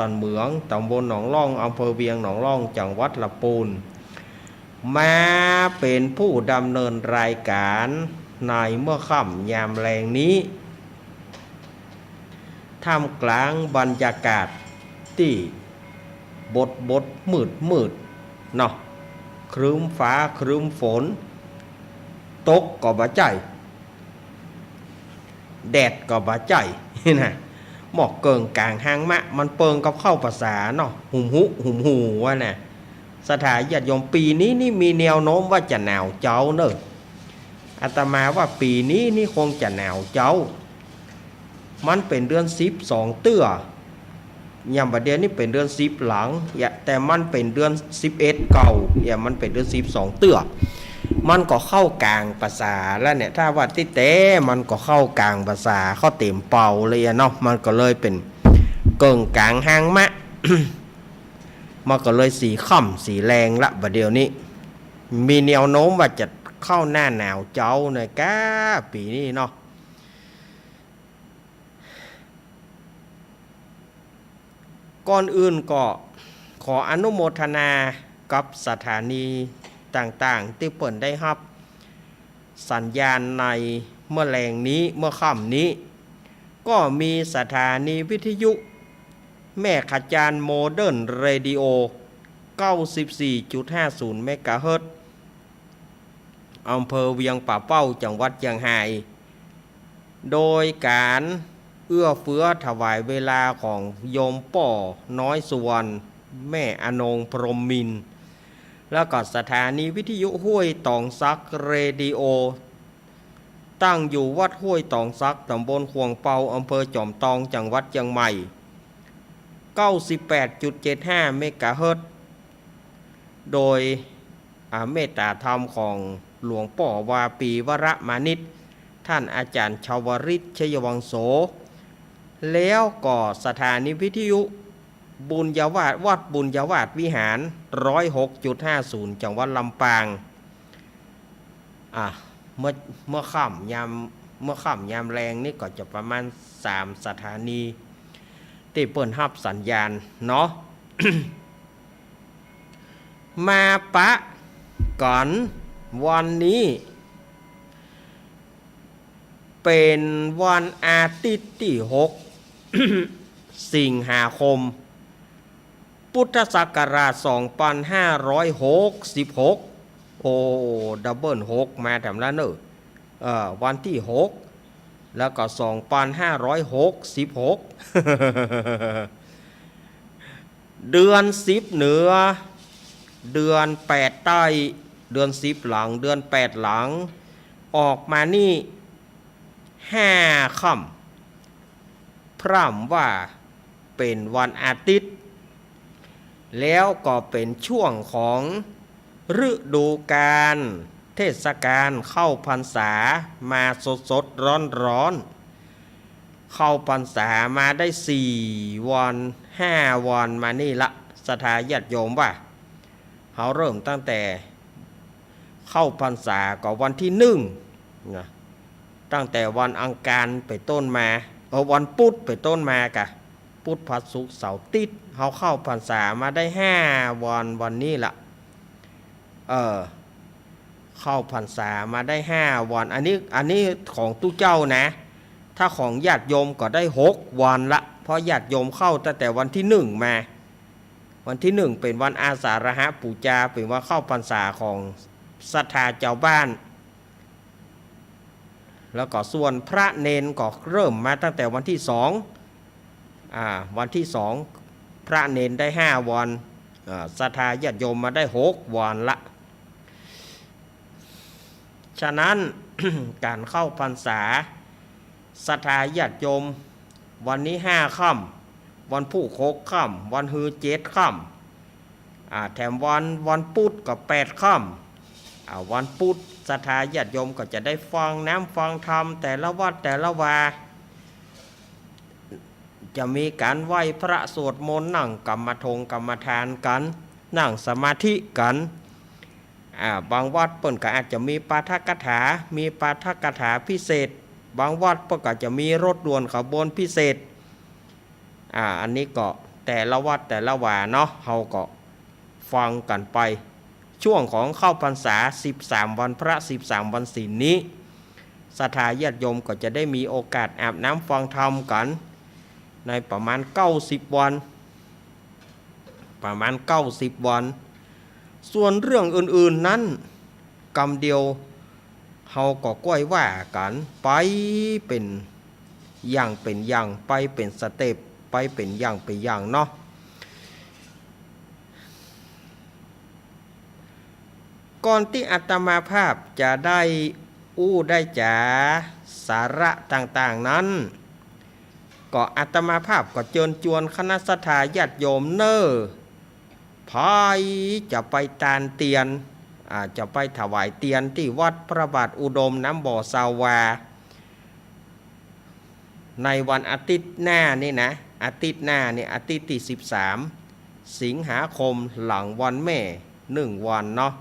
ตอนเหมืองตำบลหนองล่องอำเภอเวียงหนองล่องจังหวัดลำพูนมาเป็นผู้ดำเนินรายการในเมื่อค่ำยามแรงนี้ท่ามกลางบรรยากาศที่บดมืดเนาะครึ้มฟ้าครึ้มฝนตกก็บ่ใจแดดก็บ่ใจนะหมอกเกิงกลางหางมะมันเปิงกับเข้าภาษาเนาะหุ่มหูว่าน่ะสถานญาติโยมปีนี้นี่มีแนวโน้มว่าจะหนาวเจ้าเนอะอาตมาว่าปีนี้นี่คงจะหนาวเจ้ามันเป็นเดือน12เตื้อยามบัดเดียวนี่เป็นเดือน10หลังแต่มันเป็นเดือน11เก่ามันเป็นเดือน12เตื้อมันก็เข้ากลางภาษาแล้วเนี่ยถ้าว่าที่เต้มันก็เข้ากลางภาษาเข้าเต็มเป่าเลยเนาะมันก็เลยเป็นเกิงกลางหางมะ มันก็เลยสีค่ำสีแรงละบัดเดียวนี้มีแนวโน้มว่าจะเข้าหน้าหนาวเจ้าในก้าปีนี้เนาะก่อนอื่นก็ขออนุโมทนากับสถานีต่างๆที่เปิดได้รับสัญญาณในเมื่อแรงนี้เมื่อค่ำนี้ก็มีสถานีวิทยุแม่ขจารโมเดิร์นเรดิโอ 94.50 เมกะเฮิรตซ์อำเภอเวียงป่าเป้าจังหวัดเชียงรายโดยการเอื้อเฟื้อถวายเวลาของโยมป่อน้อยสุวรรณแม่อนงพรหมมินทร์แล้วก็สถานีวิทยุห้วยตองซักเรดิโอตั้งอยู่วัดห้วยตองซักตำบลขวงเปาอำเภอจอมทองจังหวัดเชียงใหม่ 98.75 เมกะเฮิรตซ์โดยเมตตาธรรมของหลวงป่อวาปีวรมานิตท่านอาจารย์ชาวริศชยวังโสแล้วก็สถานีวิทยุบุญญาวาสวัดบุญญาวาสวิหาร 106.50 จังหวัดลำปางเมื่อค่ำยามแรงนี่ก็จะประมาณ3สถานีที่เปิดรับสัญญาณเนาะ มาปะก่อนวันนี้เป็นวันอาทิตย์ที่6 สิงหาคมพุทธศักราช 2566โอ้ดับเบิล6มาแถมแล้วเนอะวันที่6แล้วก็2566 เดือน10เหนือเดือน8ใต้เดือน10หลังเดือน8หลังออกมานี่5ค่ำพร่ำว่าเป็นวันอาทิตย์แล้วก็เป็นช่วงของฤดูกาลเทศกาลเข้าพรรษามาสดร้อนเข้าพรรษามาได้4วัน5วันมานี่ละสถาญาติโยมว่าเขาเริ่มตั้งแต่เข้าพรรษาก็วันที่1นะตั้งแต่วันอังคารไปต้นมาวันพุธไปต้นมากะพุธพฤหัสศุกร์เสาร์อาทิตย์เขาเข้าพรรษามาได้5วันนี้ละเข้าพรรษามาได้5วันอันนี้ของตู้เจ้านะถ้าของญาติโยมก็ได้6วันละเพราะญาติโยมเข้าตั้งแต่วันที่1มาวันที่1เป็นวันอาสาฬหปูชาเป็นวันเข้าพรรษาของศรัทธาเจ้าบ้านแล้วก็ส่วนพระเนนก็เริ่มมาตั้งแต่วันที่2วันที่2พระเนนได้5วันศรัทธาญาติโยมมาได้6วันละฉะนั้น การเข้าพรรษาศรัทธาญาติโยมวันนี้5ค่ำวันพุธ6ค่ำวันฮือ7ค่ำแถมวันพุธก็8ค่ำวันพุธศรัทธาญาติโยมก็จะได้ฟังน้ำฟังธรรมแต่ละวัดแต่ละวาจะมีการไหว้พระสวดมนต์นั่งกรรมฐานกันนั่งสมาธิกันบางวัดเปิ้นก็อาจจะมีปาฐกถาพิเศษบางวัดเปิ้นก็จะมีรถด่วนขบวนพิเศษอันนี้ก็ แต่ละวัดแต่ละวาเนาะเราก็ฟังกันไปช่วงของเข้าพรรษา13วันพระ13วันศีลนี้ศรัทธาญาติโยมก็จะได้มีโอกาสอาบน้ำฟังธรรมกันในประมาณ90วันส่วนเรื่องอื่นๆนั้นกรรมเดียวเฮาก็ก้อยว่ากันไปเป็นอย่างไปเป็นสเต็ปไปเป็นอย่างเนาะก่อนที่อาตมาภาพจะได้ได้จ๋าสาระต่างๆนั้นก็อาตมาภาพก็เชิญชวนคณะศรัทธาญาติโยมพายจะไปตานเตียนจะไปถวายเตียนที่วัดพระบาทอุดมน้ำบ่อสาวาในวันอาทิตย์หน้านี่นะอาทิตย์หน้านี่อาทิตย์ที่13สิงหาคมหลังวันแม่1วันเนาะ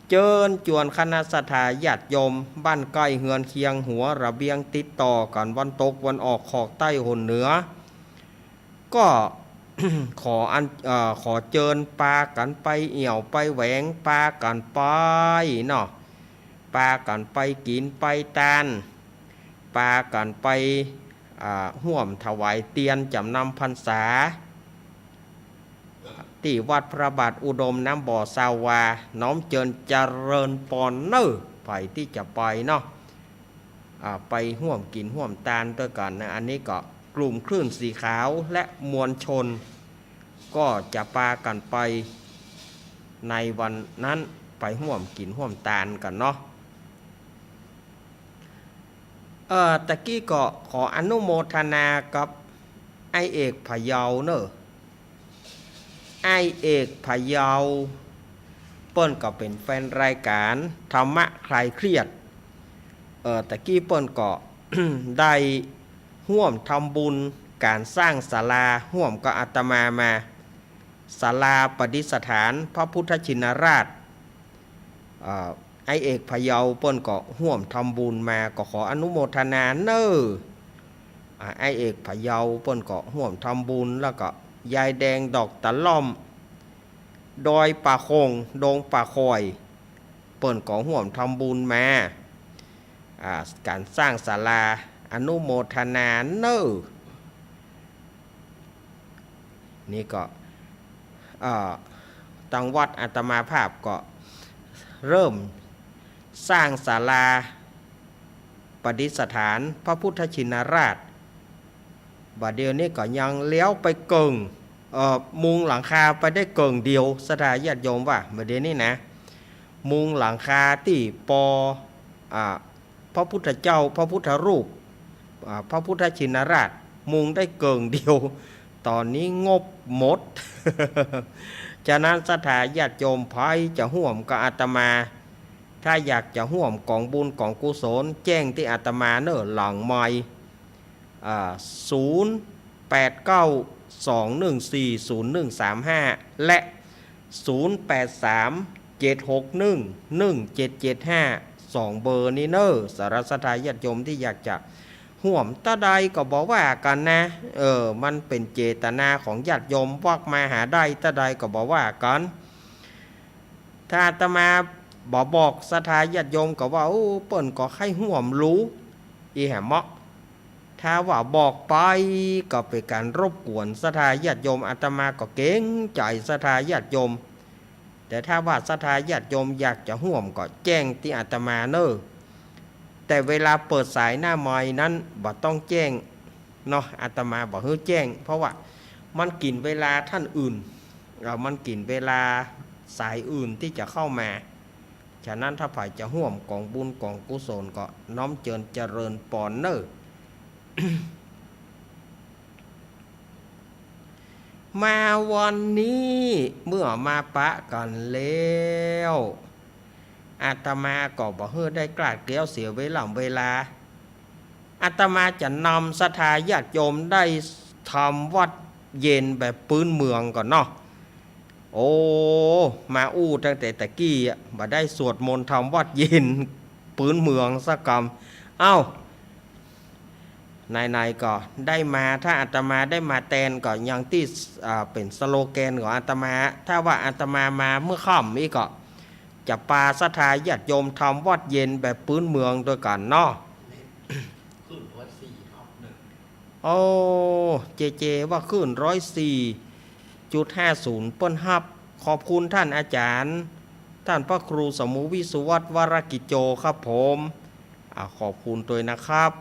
เชิญชวนคณะศรัทธาญาติโยมบ้านใกล้เฮือนเคียงหัวระเบียงติดต่อกันวันตกวันออกขอกใต้หนเหนือก็ ขอเชิญปากันไปเอี่ยวไปแหวงปากันไปเนาะปากันไปกินไปตานปากันไปห่วมถวายเตียนจำนำพรรษาที่วัดพระบาทอุดมน้ำบ่อสาวาน้อมเจิญเจริญปอนเนอร์ไปที่จะไปเนาะไปห่วมกินห่วมตานด้วยกันนะอันนี้ก็กลุ่มคลื่นสีขาวและมวลชนก็จะปากันไปในวันนั้นไปห่วมกินห่วมตานกันเนาะตะกี้ก็ขออนุโมทนากับไอเอกพะเยาเนอะไอเอกพะเยาเปิ้นก็เป็นแฟนรายการธรรมะคลายเครียดตะกี้เปิ้นก็ ได้ห่วมทำบุญการสร้างศาลาห่วมกับอาตมาศาลาประดิษฐานพระพุทธชินราชไอเอกพะเยาเปิ้นก็ห่วมทำบุญมาก็ขออนุโมทนาเนอไอเอกพะเยาเปิ้นก็ห่วมทำบุญแล้วก็ยายแดงดอกตะล่อมดอยป่าคงดงป่าคอยเปิ้นก็ห่วมทำบุญมาการสร้างศาลาอนุโมทนาเนอนี่ก็ตังวัดอาตมาภาพก็เริ่มสร้างศาลาประดิษฐานพระพุทธชินราชบัดเดียวนี้ก็ยังเลี้ยวไปเกิงมุงหลังคาไปได้เกิงเดียวศรัทธาญาติโยมว่าบัดเดียวนี้นะมุงหลังคาที่พระพุทธเจ้าพระพุทธรูปพระพุทธชินราชมุงได้เกิงเดียวตอนนี้งบหมด ฉะนั้นศรัทธาญาติโยมไผจะห่วมกับอาตมาถ้าอยากจะห่วมกองบุญกองกุศลแจ้งที่อาตมาเนอะหลังไมค์0892140135และ0837611775 2เบอร์นี้เนอะสารศรัทธาญาติโยมที่อยากจะห่วมตาใดก็บอกว่ากันนะมันเป็นเจตนาของญาติโยมวักมาหาได้ตาใดก็บอกว่ากันถ้าอาตมาบอกศรัทธาญาติโยมก็ว่าเปิ้นก็ให้ห่วมรู้อีแหมเมาะถ้าว่าบอกไปก็เป็นการรบกวนศรัทธาญาติโยมอาตมาก็เกรงใจศรัทธาญาติโยมแต่ถ้าว่าศรัทธาญาติโยมอยากจะห่วมก็แจ้งที่อาตมาเนอะแต่เวลาเปิดสายหน้าไม้นั้นบ่ต้องแจ้งเนาะอาตมาบอกให้แจ้งเพราะว่ามันกินเวลาท่านอื่นมันกินเวลาสายอื่นที่จะเข้ามาฉะนั้นถ้าฝ่ายจะห่วมกองบุญกองกุศลก็น้อมเจิญเจริญปอนเนอ มาวันนี้เมื่อมาปะกันแล้วอาตมาก็บอกเฮ้ได้กลาดเกลียวเสียเวลาอาตมาจะนำศรัทธาญาติโยมได้ทำวัดเย็นแบบปืนเมืองก่อนเนาะมาตั้งแต่ตะกี้มาได้สวดมนต์ทำวัดเย็นปืนเมืองสักกรรม ในก็ได้มาถ้าอาตมาได้มาแทนก็ยังที่เป็นสโลแกนของอาตมาถ้าว่าอาตมามาเมื่อค่ำนี้ก็จะปาศรัทธาญาติโยมทำวัดเย็นแบบพื้นเมืองด้วยกันเนาะขึ้นวัด4-1โอ้เจว่าขึ้น104.50เปิ้นฮับขอบคุณท่านอาจารย์ท่านพระครูสมุวิสุวัตวรกิจโจครับผมขอบคุณตัวนะครับ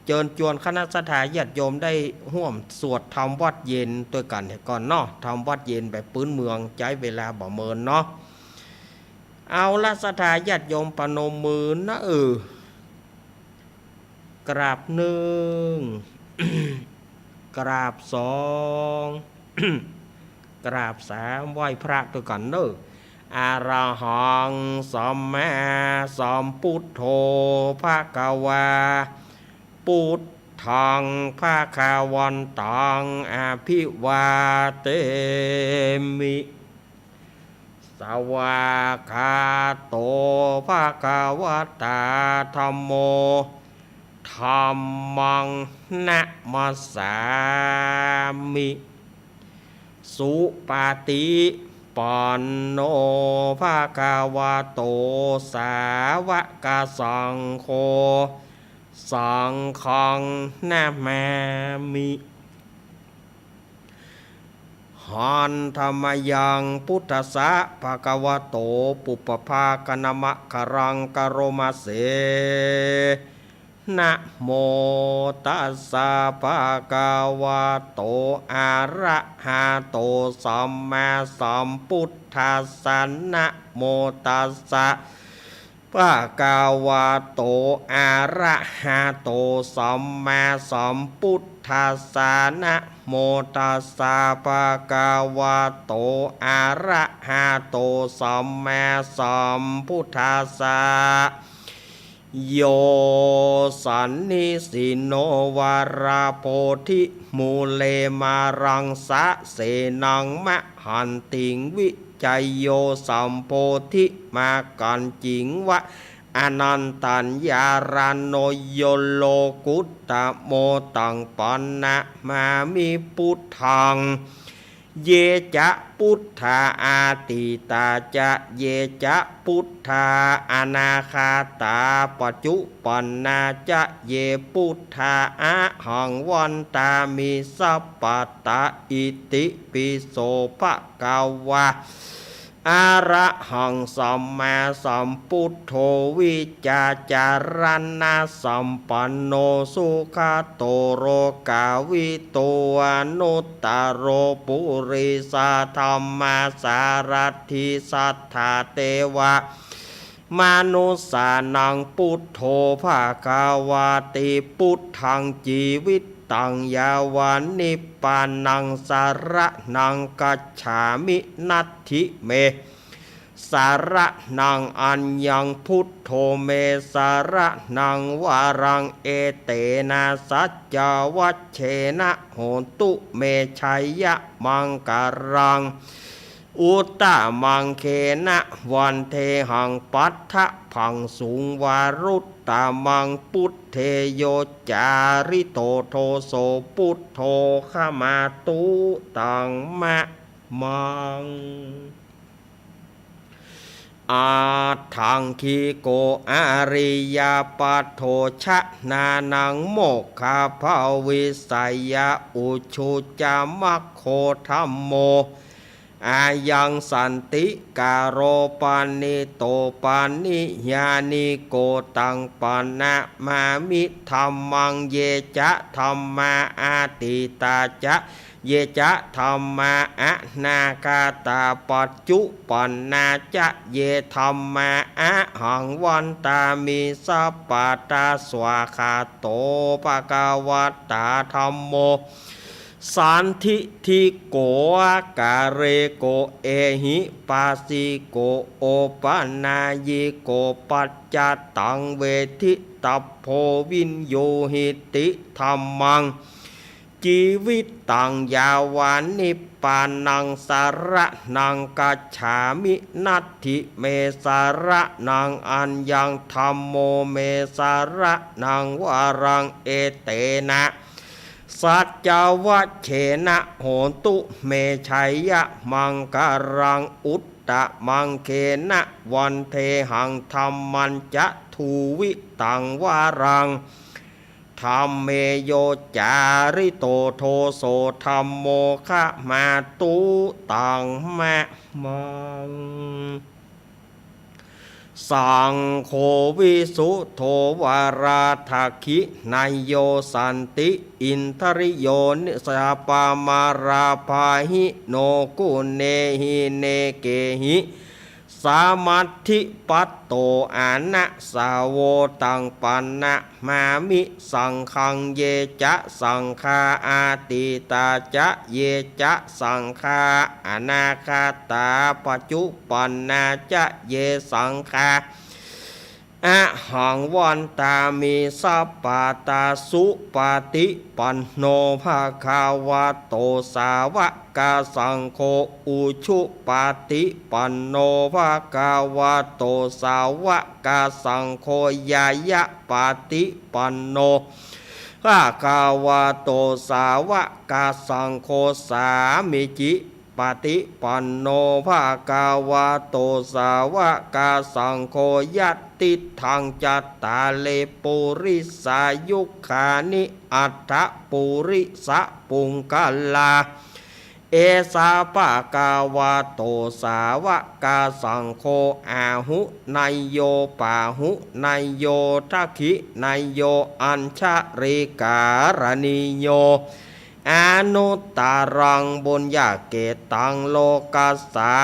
เชิญชวนคณะสัตยาติโยมได้ร่วมสวดทำวัดเย็นตัวกันก่อนเนาะทำวัดเย็นแบบพื้นเมืองใช้เวลาบ่เมินเนาะเอาละสัตยาติโยมปนมมือนะกราบหนึ่ง กราบสอง กราบสามไหว้พระตัวกันเนอะอะระหังสัมมาสัมพุทโธภะคะวาพุทธังภะคะวันตังอภิวาเทมิสวากขาโตภะคะวะตาธัมโมธัมมังนะมัสสามิสุปาติปันโนภะคะวะโตสาวกสังโฆสังฆังนะมามิหันธรรมยังพุทธัสสะภะคะวะโตปุปภาคณมะคารังกโรมาเสนะโมตัสสะภะคะวะโตอะระหะโตสัมมาสัมพุทธัสสะนะโมตัสสะภะคะวะโตอะระหะโตสัมมาสัมพุทธัสสะนะโมตัสสะภะคะวะโตอะระหะโตสัมมาสัมพุทธัสสะโยสันนิสิโนวาราโพธิมูเลมารังสะเสนังมะหันติงวิจัยโยสัมโพธิมากันจิงวะอนันตัญญารานโนโยโลกุตตะโมตังปันนะมามิพุทธังเยจะพุทธาอาติตาจะเยจะพุทธาอนาคาตาปัจจุปันนาจะเยพุทธาอะหังวันตามิสัพปะตะอิติปิโสภะคะวะอะระหังสัมมาสัมพุทโธวิจาจารณะสัมปันโนสุขโตโรกาวิโตอนุตตโรปุริสาธรรมาสารถิสัทธาเทวะมนุสานังพุทโธภาคาวาติพุทธังจีวิตตังยาวันนิพพานังสาระนังกัจฉามินัตถิเมสาระนังอัญญังพุทโธเมสาระนังวารังเอเตนะสัจจวัชเชนะโหตุเมชัยยะมังการังอุตตะมังเคนะวันเทหังปัฏฐะพังสุงวารุตตะมังพุทเทโยจาริโตโทโสพุทโธขมาตุตังมะมังอาทังคีโกอาริยปัทโทชะนานังโมกขาภาวิสัยยะอุชุจามัคโคธัมโมอายังสันติกาโรปานิโตปานิยานิโกตังปานะมามิธัมมังเยจะธัมมาอาติตาจะเยจะธัมมาอะนาคาตาปัจจุปันนาจะเยธัมมาอะหังวันตามิสัพปะตาสวาคาโตภะคะวะตาธัมโมสันทิทิโกอาการเรโกเอหิปัสสิโกโอปนายิโกปัจจตังเวทิตัพโพวินโยหิติธัมมังเจ ชีวิตตังยาวานิปปานังสาระนังกัจฉามินัตถิเมสาระนังอัญญังธัมโมเมสาระนังวารังเอเตนะสัจจวัชเชนะโหนตุเมชัยยะมังการังอุตตะมังเคนะวันเทหังธรรมันจะทูวิตังวารังธรรมเมโยจาริโตโทโสธรรมโมคะมาตุตังแมะมังสังโฆวิสุโธวาราทักขินายโยสันติอินทริโยนิสาปามาราภาหิโนกุเนหิเนเกหิสามัตถิปัตโตอานะสาวโวตังปันนะมามิสังขังเยจะสังฆาอาติตาจะเยจะสังฆาอนาคาตาปัจจุปันนาจะเยสังฆาอะหังวันตามีสัพปาตาสุปาติปันโนภาคาวะโตสาวกาสังโฆอุชุปาติปันโนภาคาวะโตสาวกาสังโฆยายะปาติปันโนภาคาวะโตสาวกาสังโฆสามิจิปฏิปันโนภาคาวะโตสาวกาสังโฆยัตติทังจัตตาเลปุริสายุขานิอัตถปุริสะปุงกัลลาเอสาปะกาวะโตสาวกาสังโฆอาหุนายโยปาหุนายโยทักขินายโยอัญชริการณิโยอนุตตรังบุญญาเกตังโลกัสสา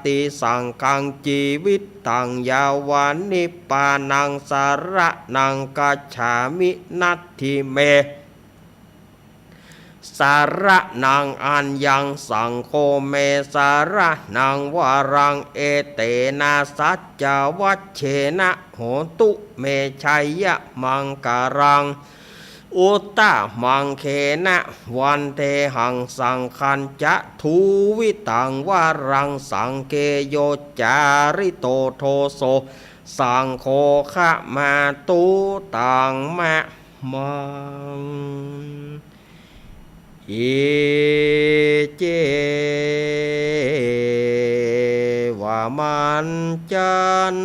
ติสังฆังชีวิตตังยาวานิปปานังสาระนังกัจฉามินัตถิเมสาระนังอัญญังสังโฆเมสาระนังวารังเอเตนะสัจจวัชเชนะโหตุเมชัยยะมังการังอุตตะมังเคนะวันเทหังสังคันจะทูวิตังวารังสังเกโยจาริโตโทโสสังโฆคะมาตุตังมะมังอิเจวามันจัน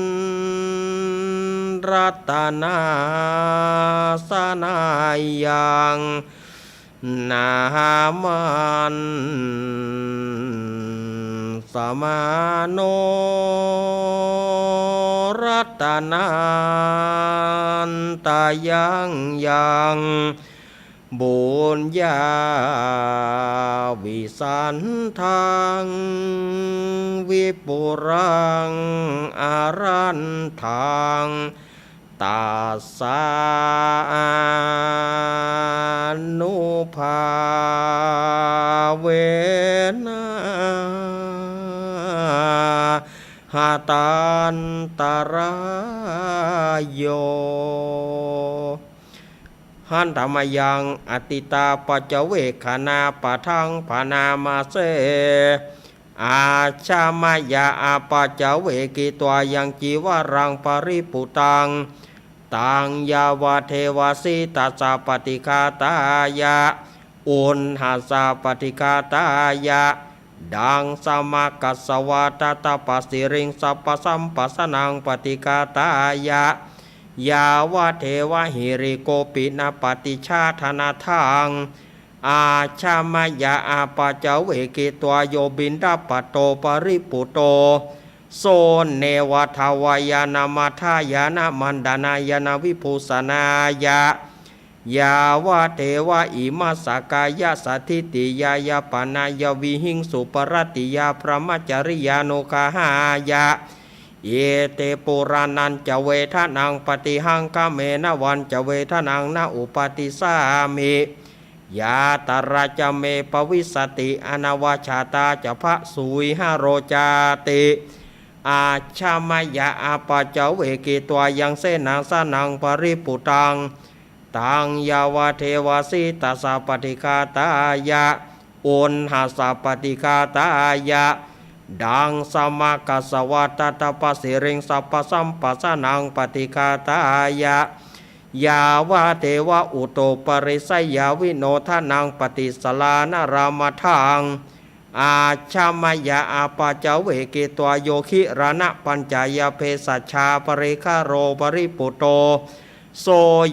รัตนาสนายังนามันสมาโนรัตนาตายังบุญญาวิสันทังวิปุรังอารันทังตาสานุภาเวนะหาตันตรายโยหันธรรมยังอติตาปัจเจเวคณาปะทังปนามาเสอาชามายาอาปัจเจเวกิตวายังจีวรังปริปุตังตังยาวเทวสิตัสสะปฏิฆาตายะอุณหัสสะปฏิฆาตายะดังสมากัสสวะตตาปัสสิริงสัพพสัมปัสสนังปฏิฆาตายะยาวะเทวะหิริโกปินาปฏิชาธนาทังอาชามายาอาปัจเจเวกิตวาโยบินดาปโตปริปุโตโซเนวทวายานามัทายานามันดานายานาวิภูสนายะยาวะเทวะอิมาสกายะสัทธิติยายาปนายวิหิงสุปรติยาพระมจริยานุคาหายะเยเตปุรานันจะเวทนังปฏิหังคเมนะวันจะเวทนังนาอุปติสามิยาตระจะเมปวิสติอนาวชาตาจะพระสุยหโรจาติอาชามายาอาปัจเจเวกิตวายังเสนาสนังปริปุตัง ตังยาวเทวสิตาสาปฏิคาตายะโอนหาสาปฏิคาตายะดังสมากัสสวัตตปสิริงสัพพสัมปัสสนังปฏิคาตายะยาวะเทวะอุโตปริสัยยาวิโนทานังปฏิสลานารามทังอาชามายาอาปาจเวกิตวโยคิระณะปัญจายาเพสัชชาปริคาโรปริปุโตโส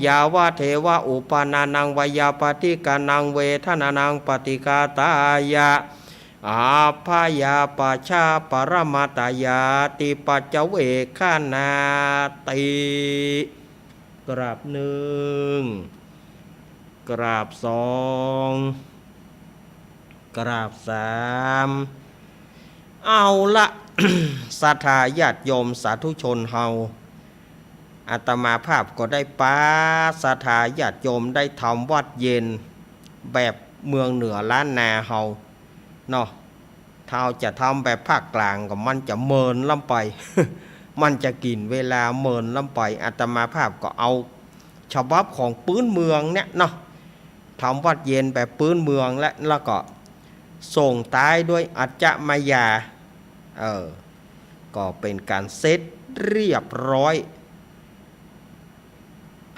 ยาวะเทวะอุปานานังวยาปฏิกานังเวทนานังปฏิกาตายะอาภายาปชาปรมาตายาติปัจจเวคานาติกราบหนึ่งกราบสองกราบสามเอาละ ศรัทธาญาติโยมสาธุชนเฮาอาตมาภาพก็ได้ป้าศรัทธาญาติโยมได้ทำวัดเย็นแบบเมืองเหนือล้านนาเฮาเนาะถ้าจะทำแบบภาคกลางก็มันจะเมินล้ำไป มันจะกินเวลาเมินล้ำไปอาตมาภาพก็เอาฉบับของปื้นเมืองเนี่ยเนาะทำวัดเย็นแบบปื้นเมืองแล้วก็ส่งท้ายด้วยอัจจมายาก็เป็นการเซตเรียบร้อย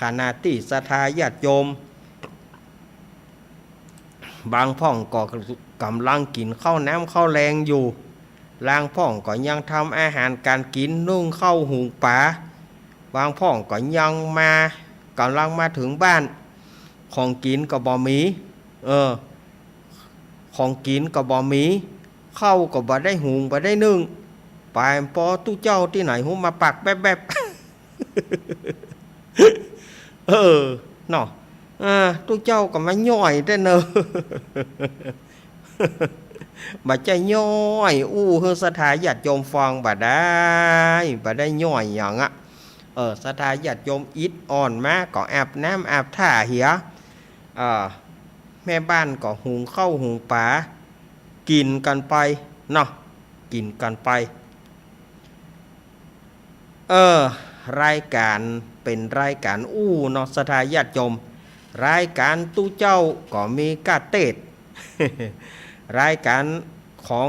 ขณะที่ศรัทธาญาติโยมบางพ่องก็กำลังกินข้าวน้ำข้าวแรงอยู่ลางพ่องก็ยังทำอาหารการกินนุ่งข้าวหุงปลาบางพ่องก็ยังกำลังมาถึงบ้านของกินก็บ่มีของกินก็บ่มีข้าวก็บ่ได้หุงบ่ได้นึ่งไปพอตู้เจ้าที่ไหนหุงมาปักแบบ เนาะตู้เจ้าก็มาย่อยได้เนอะ บ่ใจย่อยเฮือศรัทธาญาติโยมฟังบ่ได้ย่อยหยังอ่ะศรัทธาญาติโยมอิดอ่อนมาก็อาบน้ำอาบท่าเหียแม่บ้านก็หุงข้าวหุงปลากินกันไปเนาะกินกันไปรายการเป็นรายการเนาะศรัทธาญาติโยมรายการตู้เจ้าก็มีกาเตด รายการของ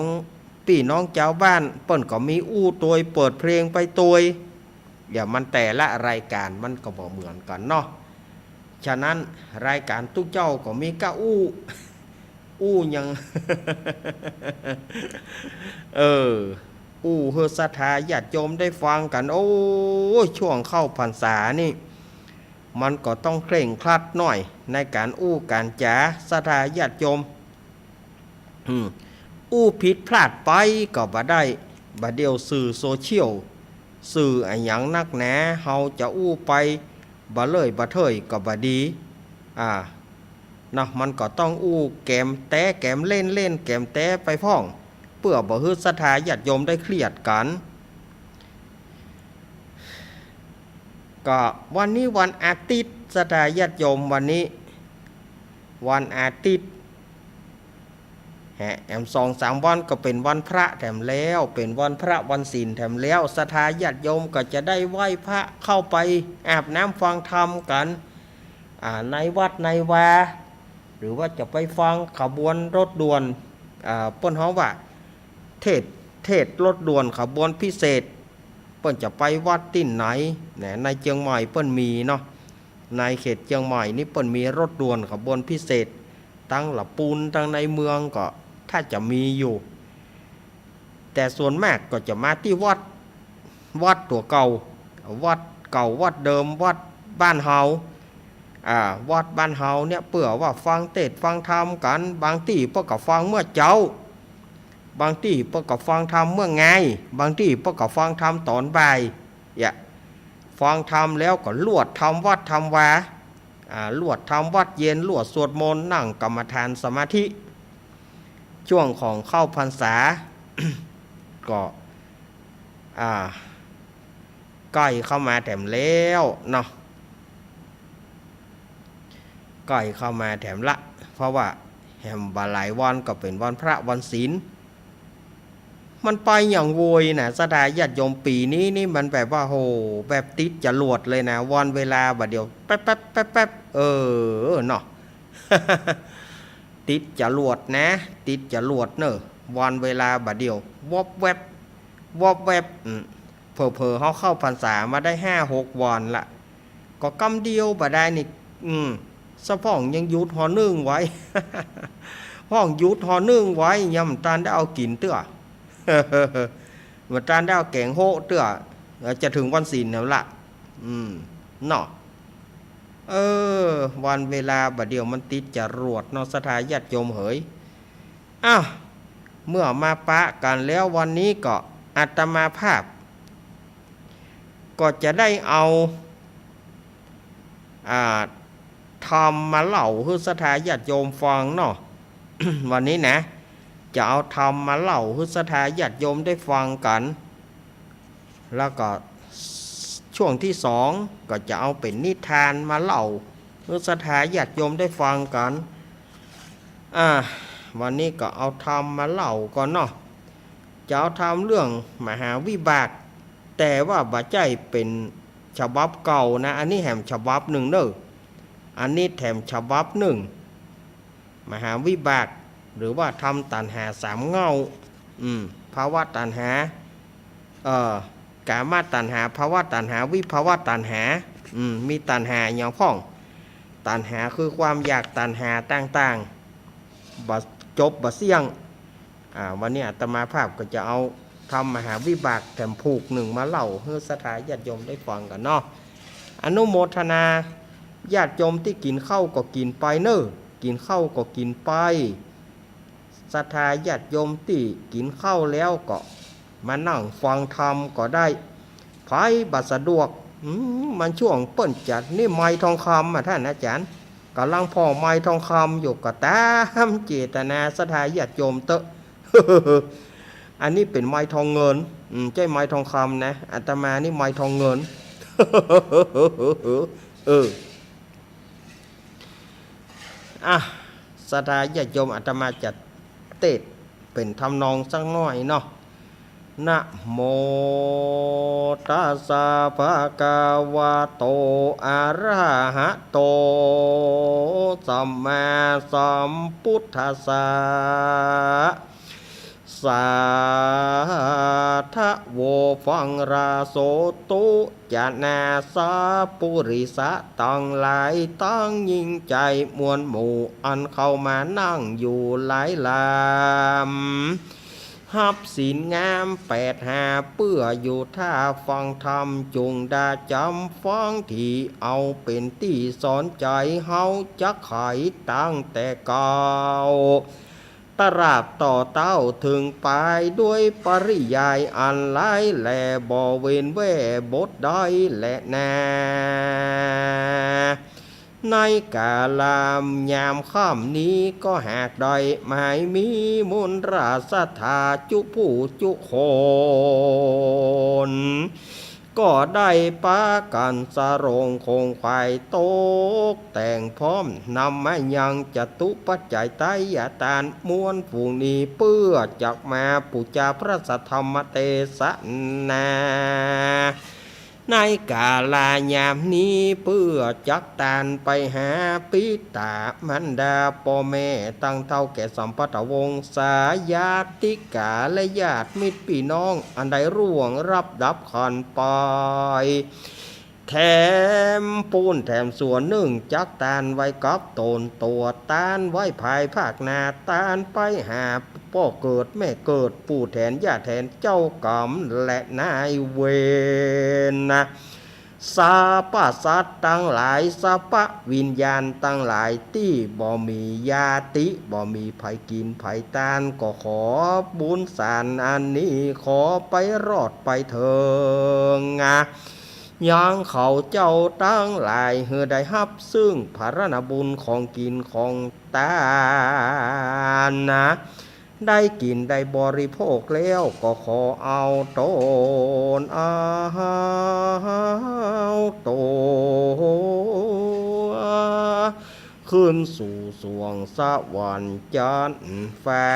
พี่น้องเจ้าบ้านเปิ้นก็มีตัวเปิดเพลงไปตัวเดี๋ยวมันแต่ละรายการมันก็บ่เหมือนกันเนาะฉะนั้นรายการตู้เจ้าก็มีกะยัง เฮือศรัทธาญาติโยมได้ฟังกันช่วงเข้าพรรษานี่มันก็ต้องเคร่งครัดหน่อยในการการจ๋าศรัทธาญาติโยมผิดพลาดไปก็บ่ได้บ่เดียวสื่อโซเชียลสื่ออันหยังนักแหนาเฮาจะไปบ่เลยบ่เถยก็บ่ดีเนาะมันก็ต้องแกมแต้แกมเล่นแกมแต้ไปพ้องเพื่อบ่ให้ศรัทธาญาติโยมได้เครียดกันก็วันนี้วันอาทิตย์ศรัทธาญาติโยมวันนี้วันอาทิตย์แอม2-3 วันก็เป็นวันพระแถมแล้วเป็นวันพระวันศีลแถมแล้วศรัทธาญาติโยมก็จะได้ไหว้พระเข้าไปอาบน้ำฟังธรรมกันในวัดในวาหรือว่าจะไปฟังขบวนรถด่วนเปิ้นฮ้องว่าเทศรถด่วนขบวนพิเศษเปิ้นจะไปวัดที่ไหนในเชียงใหม่เปิ้นมีเนาะในเขตเชียงใหม่นี่เปิ้นมีรถด่วนขบวนพิเศษตั้งละปูนตั้งในเมืองก็ถ้าจะมีอยู่แต่ส่วนมากก็จะมาที่วัดตัวเก่าวัดเดิมวัดบ้านเฮาวัดบ้านเฮาเนี่ยเปื่อว่าฟังเทศน์ฟังธรรมกันบางที่เปิ้นก็ฟังเมื่อเจ้าบางที่เปิ้นก็ฟังธรรมเมื่อไงบางที่เปิ้นก็ฟังธรรมตอนบ่ายฟังธรรมแล้วก็ลวดทำวัดทำวาลวดทำวัดเย็นลวดสวดมนต์นั่งกรรมฐานสมาธิช่วงของเข้าพรรษา ก็ใกล้เข้ามาแถมแล้วเนาะใกล้เข้ามาแถมละเพราะว่าแหมบ่หลายวันก็เป็นวันพระวันศีล มันไปอย่างโวยนะสถาญาติโยมปีนี้นี่มันแบบว่าโหแบบติดจรวดเลยนะวันเวลาบัดเดียวแป๊บแป๊บแป๊บแป๊บเนาะ ติดจรวดนะติดจรวดเนอะวันเวลาบัดเดียววอบแวบวอบแวบเผลอเขาเข้าพรรษามาได้5-6 วันละก็กำเดียวบ่ได้นี่สะพ่องยังยุดหอนึ่งไว้ ห้องยุดหอนึ่งไว้ยำตานได้เอากินเตื้อ มันตานได้เอาแกงโฮเตื้อจะถึงวันศีลแล้วละเนาะวันเวลาบัดเดียวมันติดจรวดเนาะสถาญาติโยมเหยอ้าวเมื่อมาปะกันแล้ววันนี้ก็อาตมาภาพ ก็จะได้เอาทำมาเล่าให้สถาญาติโยมฟังเนาะ วันนี้นะจะเอาทำมาเล่าให้สถาญาติโยมได้ฟังกัน แล้วก็ช่วงที่2ก็จะเอาเป็นนิทานมาเล่าให้สถาญาติโยมได้ฟังกันวันนี้ก็เอาทำมาเล่าก่อนเนาะจะเอาทำเรื่องมหาวิบากแต่ว่าบาใจเป็นฉบับเก่านะอันนี้แถมฉบับหนึ่งเด้ออันนี้แถมฉบับหนึ่งมหาวิบากหรือว่าทำตัณหา3 เงาภาวะตัณหากามาตัณหาภาวะตัณหาวิภาวะตัณหามีตัณหาอย่างพ้องตัณหาคือความอยากตัณหาต่างๆบ่จบบ่เสี่ยงวันนี้อาตมาภาพก็จะเอาทำมหาวิบากแถมผูกหนึ่งมาเล่าให้สถาญาติโยมได้ฟังกันเนาะอนุโมทนาญาติโยมที่กินข้าวก็กินไปเนอะกินข้าวก็กินไปสถาญาติโยมที่กินข้าวแล้วก็มานั่งฟังธรรมก็ได้ไผบัดสะดวกมันช่วงเปิ้นจัดนี่ไม้ทองคำท่านอาจารย์กำลังพ่อไม้ทองคำอยู่ก็ตามเจตนาสถาญาติโยมเตอะ อันนี้เป็นไม้ทองเงินใช่ไม้ทองคำนะอาตมานี่ไม้ทองเงิน สถาญาติโยมอาตมาจัดเทศเป็นทำนองสักหน่อยเนาะนะโมตัสสะภะคะวะโตอะระหะโตสัมมาสัมพุทธัสสะสาธะโวฟังราโสตุจนาสาปุริสะตั้งหลายตั้งยิ่งใจมวลหมู่อันเข้ามานั่งอยู่หลายลำหับศีลงาม8 5เปื่ออยู่ท่าฟังธรรมจุงดาจำฟังที่เอาเป็นที่สอนใจเฮาจะไขตั้งแต่เก่าตราบต่อเต้าถึงไปด้วยปริยายอันหลายแหล่บ่เว้นแว่บทใดและนาในกาลามยามค่ำนี้ก็หากใดไม่มีมนต์ราสธาจุผู้จุคนก็ได้ปากันสรงคงควายโตกแต่งพร้อมนำมายังจตุปัจจัยไตยตานมวลฝูงนี้เพื่อจักมาปุจจาพระสัทธรรมเตสนาในกาลายามนี้เพื่อจักตานไปหาปิตามันดาพ่อแม่ตั้งเท่าแก่สัมปัตวงศาญาติกาและญาติมิตรพี่น้องอันใดร่วงรับดับขันไปแถมปูนแถมส่วนหนึ่งจักตานไว้กับตนตัวตานไว้ภายภาคนาตานไปหาพ่อเกิดแม่เกิดปู่แทนย่าแทนเจ้ากรรมและนายเวรนะสาปสัตว์ตั้งหลายสาปวิญญาณตั้งหลายที่บ่มีญาติบ่มีไผกินไผตานก็ขอบุญสารอันนี้ขอไปรอดไปเถิงยังเขาเจ้าตั้งหลายเฮือได้ฮับซึ่งภารณบุญของกินของตานะได้กินได้บริโภคแล้วก็ขอเอาตนต ขึ้นสู่สวงสวรรค์จันทร์ฟ้า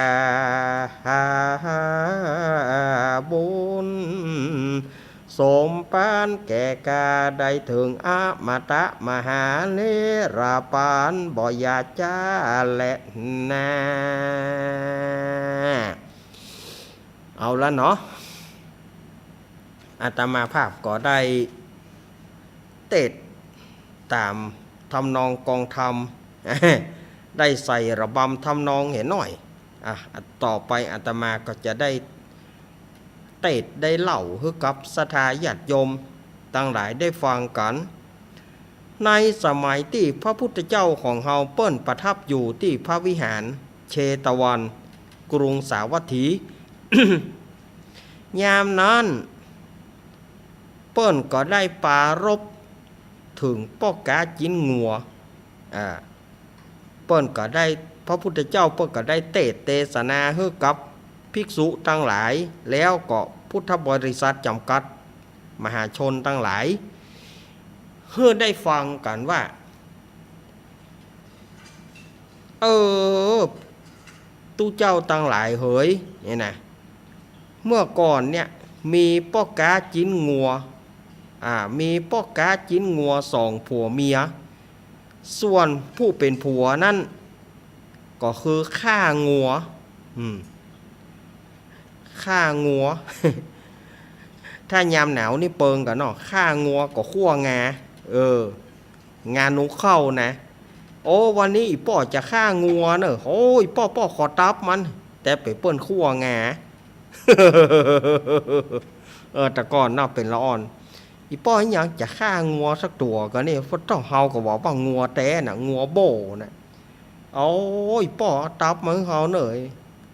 บุญสมปานแก่กาได้ถึงอมตะมหาเนราปานบ่อยาจ้าและนาเอาละเนาะอาตมาภาพก็ได้เตดตามทำนองกองธรรม ได้ใส่ระบำทำนองเห็นหน่อยต่อไปอาตมาก็จะได้เตดได้เล่าให้กับสถาญาติโยมตั้งหลายได้ฟังกันในสมัยที่พระพุทธเจ้าของเฮาเปิ้นประทับอยู่ที่พระวิหารเชตวัน กรุงสาวัตถี ยามนั้นเปิ้นก็ได้ปรารภถึงป้อกาจินงัวเปิ้นก็ได้พระพุทธเจ้าเปิ้นก็ได้เทศนาให้กับภิกษุทั้งหลายแล้วก็พุทธบริษัทจำกัดมหาชนทั้งหลายเพื่อได้ฟังกันว่าตู้เจ้าทั้งหลายเฮ้ยเนี่ยนะเมื่อก่อนเนี่ยมีป้อกาจินงัวมีป้อกาจินงัวสองผัวเมียส่วนผู้เป็นผัวนั่นก็คือฆ่างัวฆ่างัว ถ้ายามหนาวนี่เปิงกันเนาะฆ่างัวก็คั่วงางานนุเข้านะโอ้วันนี้อีป้อจะฆ่างัวเนอะโอ้ยป้อขอตับมันแต่ไปเปิ้นคั่วงา แต่ก่อนน่าเป็นละอ่อนอีป้อยังจะฆ่างัวสักตัวก็นี่พระเจ้าเฮาก็บอกว่างัวแต้น่ะงัวโบน่ะโอ้ยป้อตับมันเฮาเนย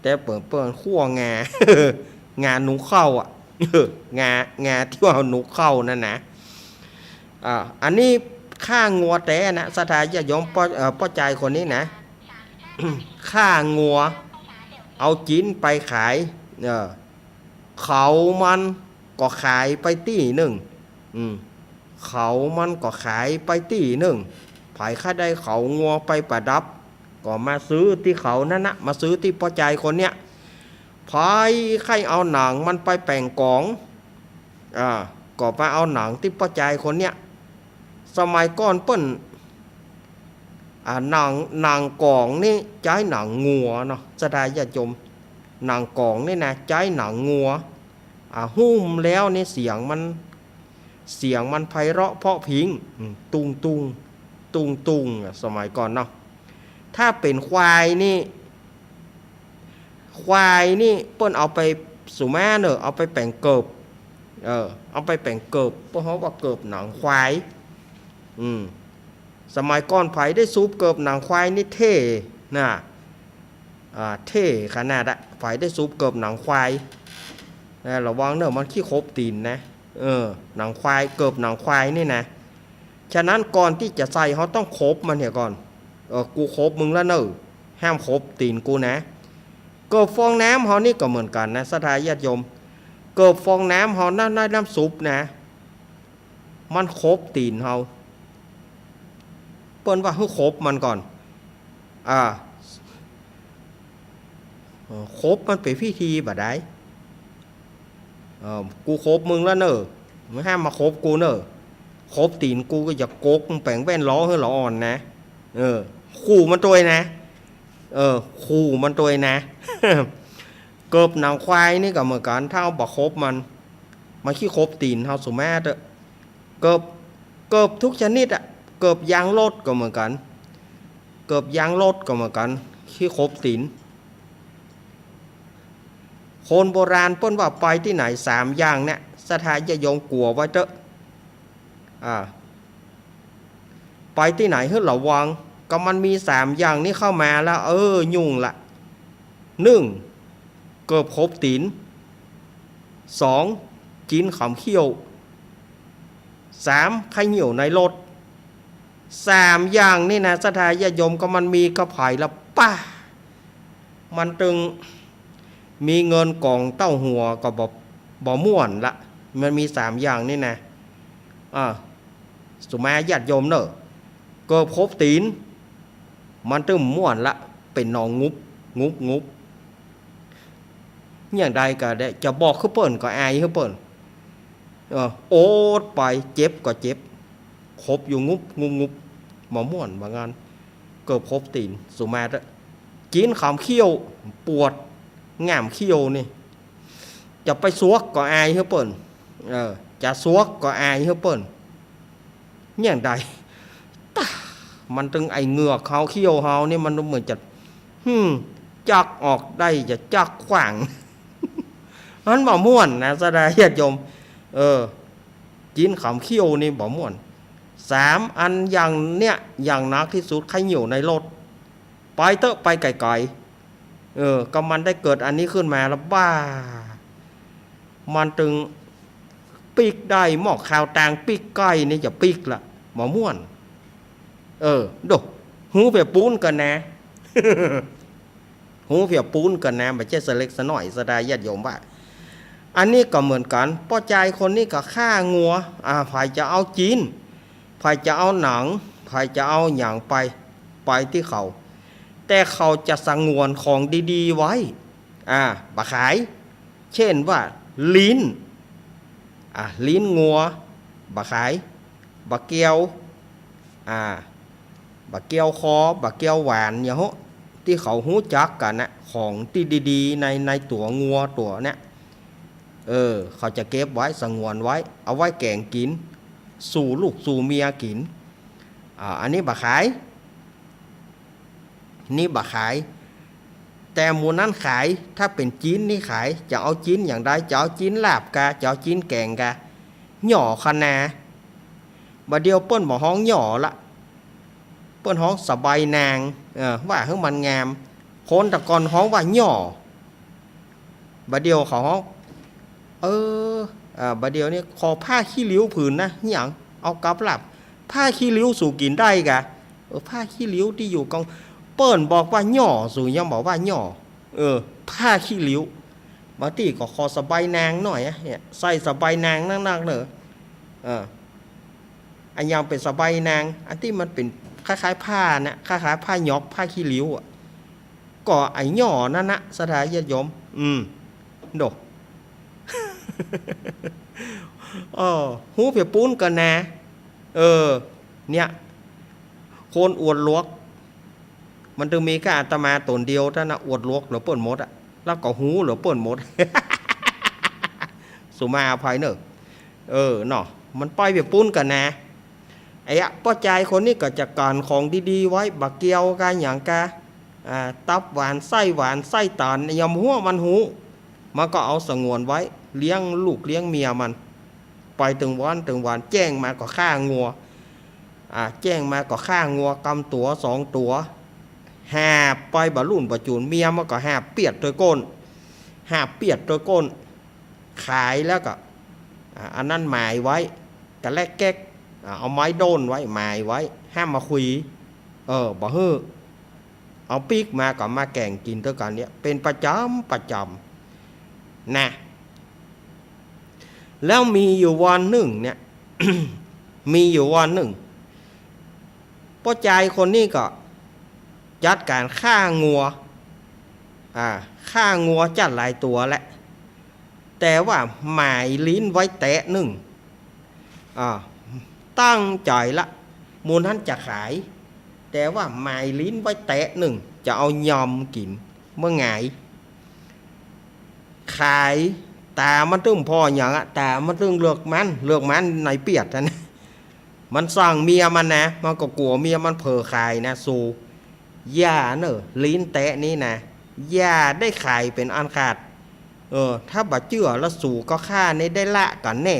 แต่เปิ้นคั่วงา งานนุเข้าอ่ะ งาที่ว่านุเข้านั่นนะอันนี้ฆ่างัวแต่นะสถาญาติโยมป้อใจคนนี้นะ ฆ่างัวเอาจิ้นไปขายเขามันก็ขายไปตี้หนึ่งเขามันก็ขายไปตี้หนึ่งไผข้าได้เขางัวไปประดับก็มาซื้อที่เขานั่นนะมาซื้อที่ป้อใจคนเนี้ยไผใครเอาหนังมันไปแป่งกองก็มาเอาหนังที่ป้อใจคนเนี้ยสมัยก่อนเปิ้นหนังกองนี่ใช้หนังงัวเนาะสถาญาติโยมหนังกองนี่นะใช้หนังงัวหุ้มแล้วนี่เสียงมันไพเราะเพราะพิงตุงสมัยก่อนเนาะถ้าเป็นควายนี่เปิ้นเอาไปสุแม่เนอะเอาไปแป่งเกิบเอาไปแป่งเกิบเพราะเขาว่าเกิบหนังควายสมัยก่อนไผได้ซูปเกิบหนังควายนี่เท่นะเท่ขนาดไผได้ซูปเกิบหนังควายระวังเนอะมันขี้คบตีนนะหนังควายเกิบหนังควายนี่นะฉะนั้นก่อนที่จะใส่เขาต้องคบมันเถอะก่อนกูคบมึงแล้วเนอะห้ามคบตีนกูนะเกิบฟองน้ำเขานี่ก็เหมือนกันนะสถาญาติโยมเกิบฟองน้ำเขาน้ำซุปนะมันคบตีนเขาเปิ้นว่าให้คบมันก่อนคบมันเป็นพิธีแบบใดกูคบมึงแล้วเนอะไม่ห้ามมาคบกูเนอะคบตีนกูก็อย่าโกกมึงแป่งแว่นล้อให้ล้ออ่อนนะขู่มันตัวนะขู่มันตัวนะ เกิบหนังควายนี่ก็เหมือนกันถ้าเอาบักคบมันขี้คบตีนเฮาสุแม่เด้อเกิบทุกชนิดเกิบยางรถก็เหมือนกันเกิบยางรถก็เหมือนกันขี้คบตีนคนโบราณเปิ้นว่าไปที่ไหน3อย่างเนี่ยสถาญาติโยมกลัวไว้เด้อไปที่ไหนให้ระวังก็มันมี3อย่างนี้เข้ามาแล้วยุ่งละ1เกิบคบตีน2กินขำเขี้ยว3ไข่เหี่ยวในรถ3อย่างนี่นะสถาญาติโยมก็มันมีกระไผ่ละป้ามันตึงมีเงินกองเต้าหัวก็บ่ม่วนละมันมี3อย่างนี่นะสุมาญาติโยมเนอะเกิบคบตีน มันตึมม่วนละเป็นนองงุบงุบงุบอย่างใดก็ได้จะบอกคือเปิ่นก็อายคือเปิ่นโอ๊ตไปเจ็บก็เจ็บครบอยู่งุบงุบงุบหมอม่วนบางงานเกิดครบตีนสุมาตะกินขามเขี้ยวปวดง่ามเขี้ยวนี่จะไปซวกก็อายคือเปิ่นจะซวกก็อายคือเปิ่นอย่างใดมันตึงไอเหงือกเขาเขี้ยวเขานี่มันเหมือนจะจักออกได้จะจักขวางมันบ่ม่วนนะสดาญาติโยมกินขามเขี้ยวนี่บ่ม่วน3 อันอย่างเนี้ยอย่างนักที่สุดใครอยู่ในรถไปเตอะไปไกลๆก็มันได้เกิดอันนี้ขึ้นมาแล้วบ้ามันตึงปีกได้หมอกข่าวต่างปีกไก่นี่จะปีกละหมอม่วนดูหูเปียปูนกันนะ หูเปียปูนกันนะไม่ใช่สเล็กสน้อยสดาญาติโยมว่าอันนี้ก็เหมือนกันป้อใจคนนี้ก็ฆ่างัวฝ่ายจะเอาจีนฝ่ายจะเอาหนังฝ่ายจะเอาอย่างไปที่เขาแต่เขาจะสงวนของดีๆไว้บะขายเช่นว่าลิ้นลิ้นงัวบะขายบะเกียวบะเกียวคอบะเกียวหวานอย่างนี้ที่เขาหูจักกันนะของที่ดีๆในตัวงัวตัวเนี้ยเขาจะเก็บไว้สงวนไว้เอาไว้แกงกินสู่ลูกสู่เมียกินอันนี้บะขายนี่บะขายแต่หมูนั้นขายถ้าเป็นจีนนี่ขายจะเอาจีนอย่างใดจะเอาจีนลาบกะจะเอาจีนแกงกะหย่อขนาบะเดียวเปิ้นบ่ฮ้องหย่อละเปิ้นฮ้องสบายนางว่าให้มันงามคนตะกอนฮ้องว่าหย่อบะเดียวเขาฮ้องบะเดียวนี่ขอผ้าขี้ริ้วผืนนะอย่างเอากับหลับผ้าขี้ริ้วสู่กินได้กะผ้าขี้ริ้วที่อยู่กองเปิ้นบอกว่าหย่อสู่ยังบอกว่าหย่อผ้าขี้ริ้วบางทีก็ขอสบายนางหน่อยเนี่ยใส่สบายนางนักๆเนอะอันยังเป็นสบายนางอันที่มันเป็นคล้ายๆผ้านะคล้ายๆผ้าหยอกผ้าขี้ริ้วก็ไอ้หย่อนั่นนะสถานญาติโยมดก หูเปียปูนกันนะเนี่ยคนอวดลวกมันถึงมีแค่อาตมาตนเดียวถ้านะอวดลวกหรือเปิ่นมดแล้วก็หูหรือเปิ่นมด สุมาอภัยเนอะเนาะมันไปเปียปูนกันนะไอ้ป้อใจคนนี้ก็จะการของดีๆไว้บักเกียวกาอย่างกาตับหวานไส้ตาลยำหัวมันหูมันก็เอาสงวนไว้เลี้ยงลูกเลี้ยงเมียมันไปถึงวันแจ้งมาก็ฆ่างัวแจ้งมาก็ฆ่างัวกำตัว2 ตัวหาไปบะรุ่นบะจูนเมียมันก็หาเปียดตัวก้นขายแล้วก็อันนั้นหมายไว้แต่แรกแก๊กเอาไม้โดนไว้หมายไว้ห้ามมาคุยบ่เฮ้อเอาปีกมาก็มาแก่งกินเท่ากันเนี่ยเป็นประจำนะแล้วมีอยู่วันหนึ่งเนี่ย มีอยู่วันหนึ่งพ่อใจคนนี้ก็จัดการฆ่างัวจัดหลายตัวแหละแต่ว่าหมายลิ้นไว้แตะหนึ่งตั้งใจละมูลท่านจะขายแต่ว่าหมายลิ้นไว้แตะหนึ่งจะเอายำกินเมื่อไงขายตามันตึ้งพออย่างตามันตึ้งเลือกมันในเปียดนะมันสั่งเมียมันนะมันก็กลัวเมียมันเผลอขายนะสู่ย่าเนอะลิ้นแตะนี้นะย่าได้ขายเป็นอันขาดถ้าบาเจือแล้วสู่ก็ฆ่านี้ได้ละกันแน่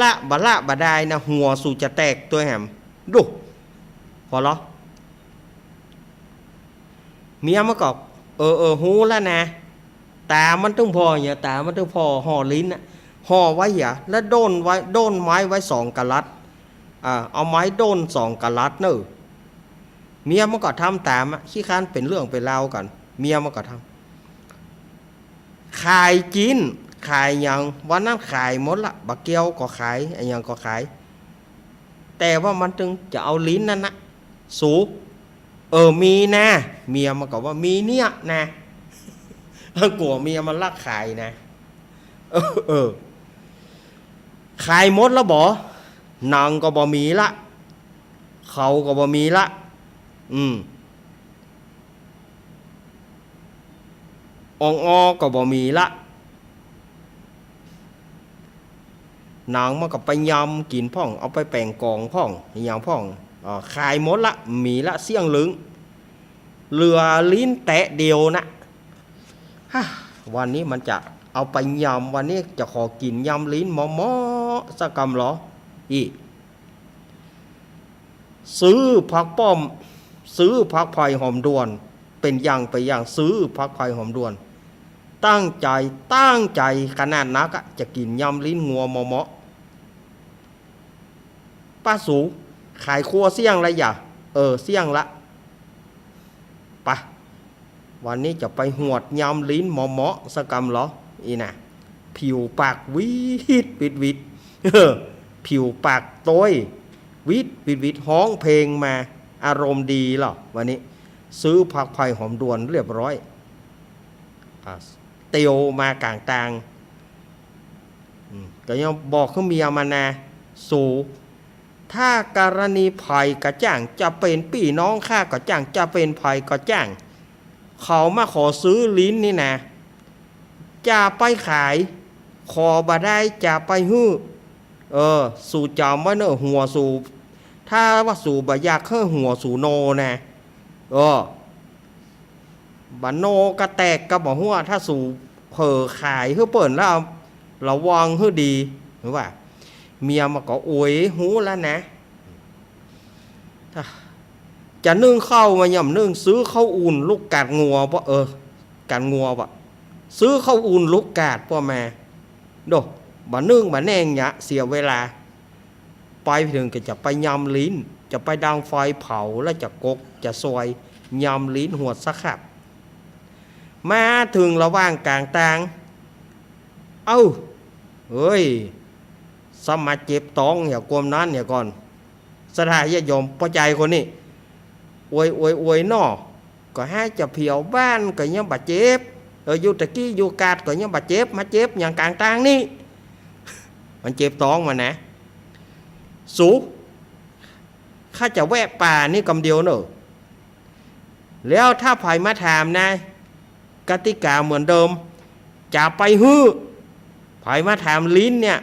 ละบาได้นะหัวสู่จะแตกตัวแหมดูพอเหรอเมียมันก็หูแล้วนะตามันต้องพออย่าตามันต้องพอห่อลิ้นนะห่อไว้อย่าแล้วโดนไม้ไว้2 กะลัดเอาไม้โดน2 กะลัดเนอะเมียมันก็ทำตามขี้ค้านเป็นเรื่องเป็นราวกันเมียมันก็ทำขายกินขายอย่างวันนั้นขายหมดละบักเกียวก็ขายอย่างก็ขาย แต่ว่ามันจึงจะเอาลิ้นนั่นนะสูมีนะเมียมันก็ว่ามีเนี่ยนะกลัวเมียมันลักขายนะขายหมดแล้วบ่นางก็บ่มีละเขาก็บ่มีละก็บ่มีละนางมันก็ไปยำกินพ่องเอาไปแป่งกองพ่องอย่างพ่องขายหมดละมีละเสี่ยงลึงเหลือลิ้นแตะเดียวนะวันนี้มันจะเอาไปยำวันนี้จะขอกินยำลิ้นหมอสักกำหรอซื้อผักป้อมซื้อผักไผ่หอมดวนเป็นอย่างไปอย่างซื้อผักไผ่หอมดวนตั้งใจขนาดนักจะกินยำลิ้นงัวหมอป้าสูขายครัวเสี่ยงอะไรอย่าเสี่ยงละปะวันนี้จะไปหวดยำลิ้นหมอสักกำหรอนะผิวปากวิดผิวปากโต้ยวิดห้องเพลงมาอารมณ์ดีหรอวันนี้ซื้อผักไผ่หอมดวนเรียบร้อยเตียวมากลางตางก็ยังบอกเขาเมียมานะสูถ้ากรณีภัยกระจ่างจะเป็นพี่น้องข้ากระจ่างจะเป็นภัยกระจ่างเขามาขอซื้อลิ้นนี่นะจะไปขายขอบาได้จะไปฮื้อสู่จำว่าเนอะหัวสู่ถ้าว่าสู่บะยากเครื่องหัวสู่โนนะบะโนกระแตกกระบอกหัวถ้าสู่เผอขายเพื่อเปิดแล้วระวังเพื่อดีหรือว่าเมียมาก็อวยหูแล้วนะจะนึ่งเข้ามาย่ำนึ่งซื้อข้าวอุ่นลูกกาดงัวปะกาดงัวปะซื้อข้าวอุ่นลูกกาดพ่อแม่ดูบะนึ่งบะแนงเนี่ยเสียเวลาไปถึงก็จะไปยำลิ้นจะไปดังไฟเผาแล้วจะกกจะซอยยำลิ้นหัวสักขับมาถึงระว่างกลางตางสมาเจ็บต้องอย่ากลมนั้นอย่าก่อนสถานยยมพอใจคนนี้อวยนอก็ให้จะเผียวบ้านก็ยังบาดเจ็บอยู่ตะกี้อยู่กาดก็ยังบาดเจ็บมาเจ็บอย่างกลางตางนี่มันเจ็บท้องมานะสูข้าจะแวะป่านี่กำเดียวเนอะแล้วถ้าไผ่มาถามนะกติกาเหมือนเดิมจะไปฮื้อไผ่มาถามลิ้นเนี่ย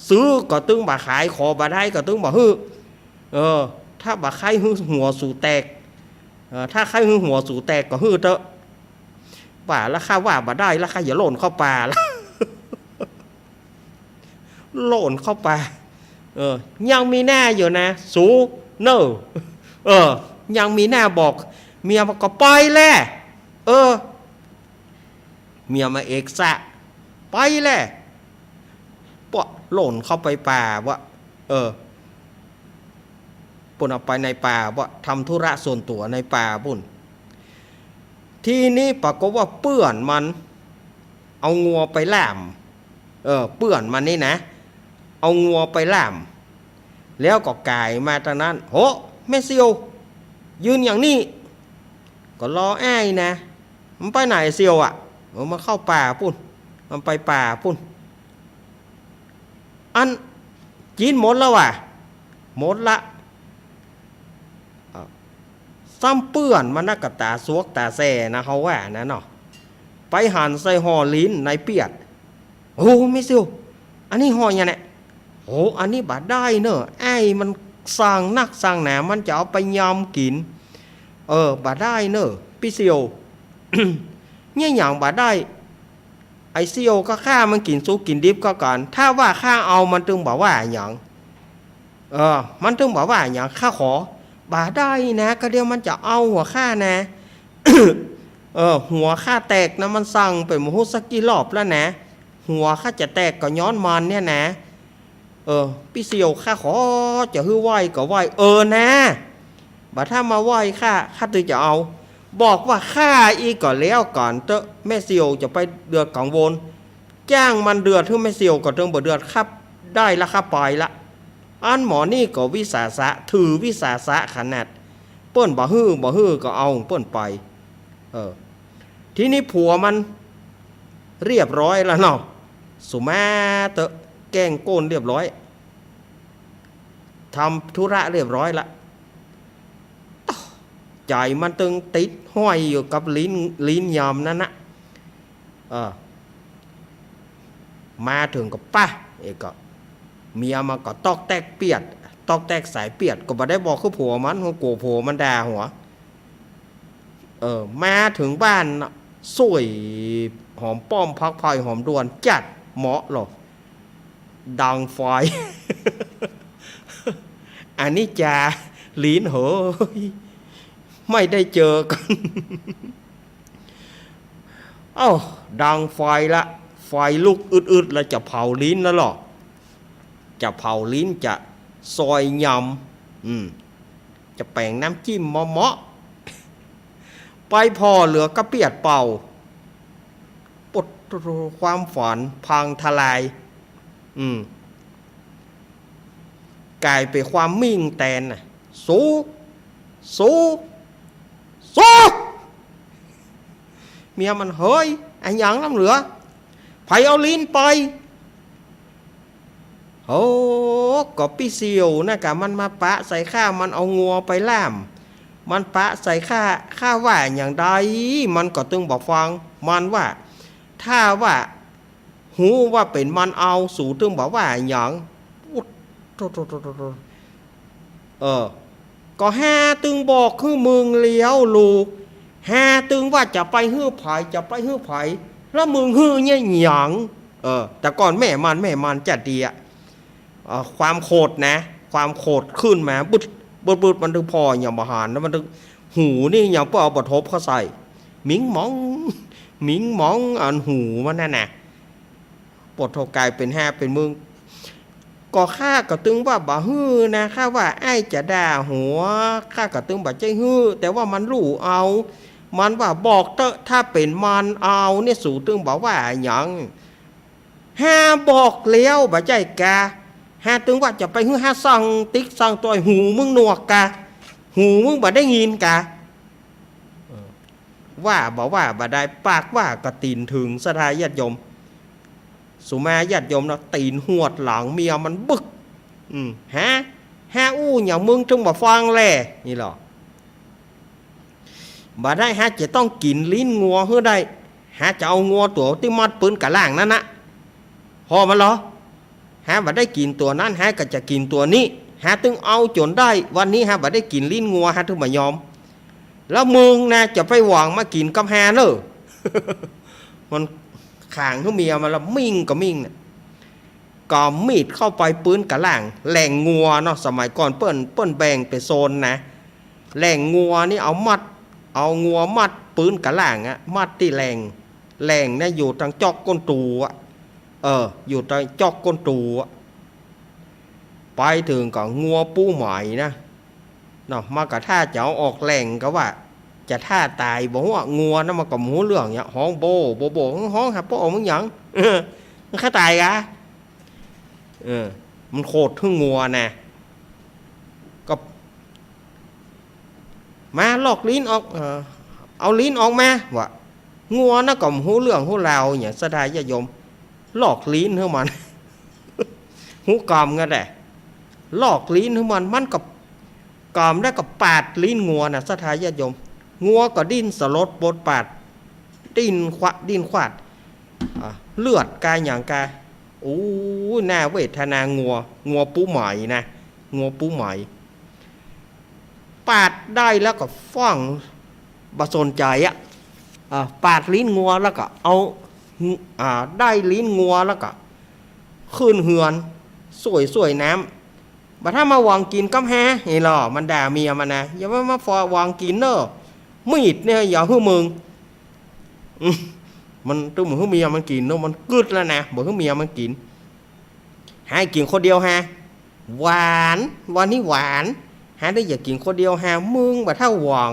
ซื้อก็ตึงบ่าขายขอบาได้ก็ตึงบ่าฮื้อถ้าบ่าขายฮื้อหัวสู่แตกถ้าขายฮื้อหัวสู่แตกก็ฮื้อเตอะป่าแล้วข้าว่าบ่ได้แล้วข้าอย่าหล่นเข้าป่าแล้วหล่นเข้าป่ายังมีหน้าอยู่นะสูเนอะยังมีหน้าบอกเมียก็ไปแล้เมียมาเอกซะไปแล้ปะหล่นเข้าไปป่าวะปุ่นเอาไปในป่าวะทำธุระส่วนตัวในป่าปุ่นทีนี้ปรากฏว่าเปื่อนมันเอางัวไปล่ามเปื่อนมันนี่นะเอางัวไปล่ามแล้วก็กายมาตอนนั้นโหแม่เซียวยืนอย่างนี้ก็รออ้ายนะมันไปไหนเซียวมาเข้าป่าปุ่นมันไปป่าปุ่นอันจีนหมดแล้วหมดละซ้ำเปื่อนมันน่ะกับตาสวกตาแซ่นะเขาว่านะเนาะไปหั่นใส่ห่อลิ้นในเปียดโอ้ไม่เซียวอันนี้ห่อยังไงอันนี้บาดได้เนอะไอ้มันสร้างนักสร้างหนามันจะเอาไปยำกินบาดได้เนอะพี่เซียว เนี่ยอย่างบาดได้ไอเซียวก็ฆ่ามันกินซุกกินดิบก็ก่อนถ้าว่าข้าเอามันตึงบอกว่าอย่างมันตึงบอกว่าอย่างข้าขอบาดได้นะก็เดี๋ยวมันจะเอาหัวข้านะ หัวข้าแตกนะมันสั่งไปมหุสกี่รอบแล้วนะหัวข้าจะแตกก็ย้อนมันเนี่ยนะพี่เซียวข้าขอจะฮื้อไหวก็ไหวนะบัดถ้ามาไหวข้าตึงจะเอาบอกว่าข้าอีกก่อนแล้วก่อนเตอะแม่เซียวจะไปเดือดกังวลจ้างมันเดือดถึงแม่เซียวก็ถึงบ่เดือดครับได้ละครับปล่อยละ อันหมอนี่ก็วิสาสะถือวิสาสะขนาดเปิ้นบ่ฮื้อก็เอาเปิ้นไปทีนี้ผัวมันเรียบร้อยแล้วเนาะสุมาเตอะแกล้งโกนเรียบร้อยทำธุระเรียบร้อยละใจมันตึงติดห้อยอยู่กับลิ้นยอมนั่นนะมาถึงกับป้าเอกก็เมียมาก็ตอกแตกเปียดตอกแตกสายเปียดก็บ่ได้บอกคือผัวมันหัวโกผัวมันด่าหัวมาถึงบ้านสวยหอมป้อมพักพายหอมดวนจัดเหมาะหรอกดังไฟ อันนี้จ่าลิ้นเหยไม่ได้เจอกัน เอ้าดังไฟละไฟลุกอึดๆแล้วจะเผาลิ้นแล้วหรอจะเผาลิ้นจะซอยยำจะแป่งน้ำจิ้มเหมาะไปพอเหลือกระเปียดเป่าปดความฝันพังทลายกลายเป็นความมิ่งแตนสู้เมียมันเฮ้ยไอ้หยังน้ำเหลือไผเอาลิ้นไปโอ้ก็พี่เสียวนะกะมันมาปะใส่ข้ามันเอางัวไปล่ามมันปะใส่ข้าว่าอย่างใดมันก็ตึงบอกฟังมันว่าถ้าว่าหูว่าเป็นมันเอาสู่ตึงบอกว่าอย่างก็แห่ตึงบอกคือมึงเลี้ยวลูกแห่ตึงว่าจะไปฮื้อไผ่แล้วมึงฮื้อเนี่ยหยังแต่ก่อนแม่มันจัดดีความโคตรนะความโคตรขึ้นมาบึดมันถึงพออย่างบาหารแล้วมันถึงหูนี่อย่างเพื่อเอาบททบเข้าใส่มิงมองอันหูมันนั่นน่ะบททบกลายเป็นห้าเป็นมึงก็ข้าก็ตึงว่าบ่ฮื้อนะข้าว่าไอ้จะด่าหัวข้าก็ตึงบ่ใจฮื้อแต่ว่ามันรู้เอามันว่าบอกเตอะถ้าเป็นมันเอาเนี่ยสู่ตึงบอกว่าอย่างห้าบอกเลี้ยวบ่ใจกาหาตึงว่าจะไปฮื้อหาสั่งติ๊กสั่งตัวหูมึงหนวกกะหูมึงบ่ได้ยินกะว่าบอกว่าบ่ได้ปากว่ากระตีนถึงสถาญาติโยมสุมาญาติโยมเนาะตีนหวดหลังเมียมันบึกฮะอู้อย่างมึงจึงบ่ฟังแลนี่หรอบ่ได้ฮะจะต้องกินลิ้นงัวเฮือได้ฮะจะเอางัวตัวที่มัดปืนกะล่างนั่นนะพอมันเหรอฮะบ่ได้กินตัวนั้นฮะก็จะกินตัวนี้ฮะตึงเอาจนได้วันนี้ฮะบ่ได้กินลิ้นงัวฮะถึงบ่ยอมแล้วมึงนะจะไปหวังมากินกับฮะเนอะมันข่างทุเมียมาแล้วมิ่งก็มีดเข้าไปปืนกะล่างแหล่งงัวเนาะสมัยก่อนเปิ้นแบ่งเป็นโซนนะแหล่งงัวนี่เอางัวมัดปืนกะล่างมัดที่แหล่งนะอยู่ทางจอกก้นตูอยู่ทางจอกก้นตูไปถึงก็งัวปูใหม่นะเนาะมากระท่าจะเอาออกแหล่งก็ว่าจะท่าตายบอกว่างัวนั่นมากับหมูเรื่องเนี่ยห้องโบห้องหาพ่อมึงหยังมันฆ่าตายกะมันโคตรทึ่งงัวนะก็มาลอกลิ้นออกเอาลิ้นออกมาว่างัวนั่นกับหูเรื่องหูราวอย่างสดายญาติโยมลอกลิ้นให้มัน หูกอมกันแหละลอกลิ้นให้มันกับกอมได้กับปาดลิ้นงัวนะสดายญาติโยมงัวก็ดิ้นสลดบดปาดดิ้นขวาดเลือดกายอย่างกายโอ้หน้าเวทนางัวปูใหม่นะงัวปูใหม่ปาดได้แล้วก็ฟ้องบสนใจปาดลิ้นงัวแล้วก็เอาได้ลิ้นงัวแล้วก็ขึ้นเหือนสวยน้ำบัดถ้ามาวางกินก็แฮเฮ้ยหรอมันด่าเมียมันนะอย่ามาฟอวางกินเนอะมีดเนี่ยอย่าหื้อมึงมันตัวมือเมียมันกินเนอะมันกึดแล้วนะบอกให้เมียมันกินให้กินคนเดียวฮะหวานวันนี้หวานฮะได้อย่ากินคนเดียวฮะมึงบัดถ้าหวัง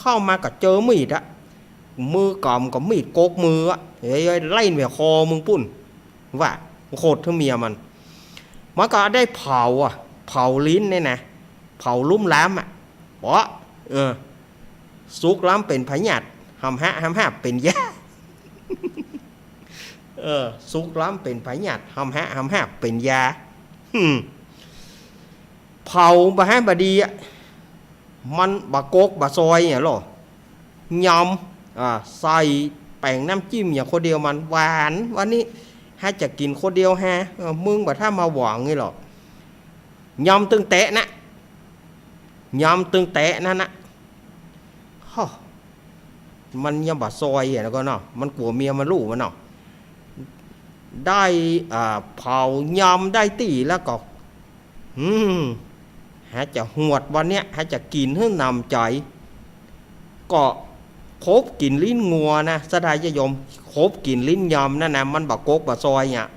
เข้ามาก็เจอมีดมือกล่อมกับมีดโกกมือเฮ้ยไล่ไปคอมึงปุ่นว่าโคตรทั้งเมียมัน มันก็ได้เผาอ่ะเผาลิ้นเนี่ยนะเผาลุ่มล้ำอ่ะเพราะสุกล้ำเป็นพยาธิหำหะเป็นยาสุกล้ำเป็นพยาธิหำหะเป็นยาเผาบะฮะบะดีอ่ะมันบะโกกบะซอยเนี่ยหรอยำใส่แป้งน้ำจิ้มอย่างคนเดียวมันหวานวันนี้ให้จะกินคนเดียวฮะมึงบะถ้ามาหวังงี้หรอกยำตึงเตะนะยำตึงเตะนั่นนะมันยำบะซอยอย่างนั้นก็เนาะมันกลัวเมียมันรู้มันเนาะได้เผายำได้ตีแล้วก็ฮะจะหวดวันเนี้ยฮะจะกินให้นำใจก็คบกินลิ้นงัวนะสดายจะยมคบกินลิ้นยำนั่นนะมันบะโกกบะซอยเนี่ย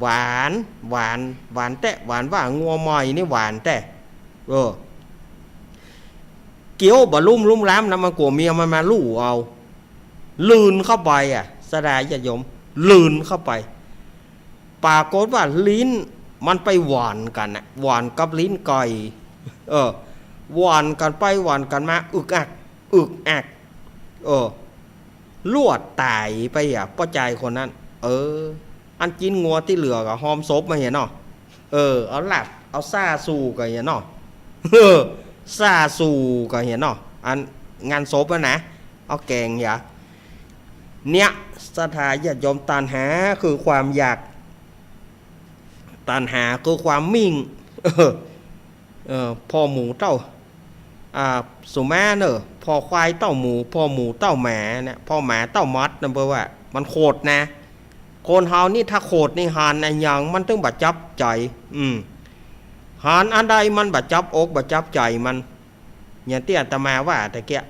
หวานแตะหวานว่างัวใหม่นี่หวานแต่เกี้ยวบะลุ่มล้ำนะมันกลัวเมียมันมาลู่เอาลืนเข้าไปสดายจะยมลืนเข้าไปปากฏว่าลิ้นมันไปหวานกันหวานกับลิ้นไก่หวานกันไปหวานกันมาอึกอักลวดตายไปป้าใจคนนั้นอันกินงัวที่เหลือกับหอมซบมาเห็นเนาะเอาหลับเอาซาสู่กันเห็นเนาะซาสู่กันเห็นเนาะอันงานซบนะเอาแกงเนี่ยสถาญาติโยมตัณหาคือความอยากตัณหาคือความมิ่งพ่อหมูเต้าสุมาเนอะพ่อควายเต้าหมูพ่อหมูเต้าหมาเนี่ยพ่อหมาเต้ามัดนั่นแปลว่ามันโคตรนะคนเฮานี่ถ้าโคตรในหานในยังมันต้องบาดจับใจหานอันใดมันบาดจับอกบาดจับใจมันอย่างที่อาตมาว่าแต่เกี้ย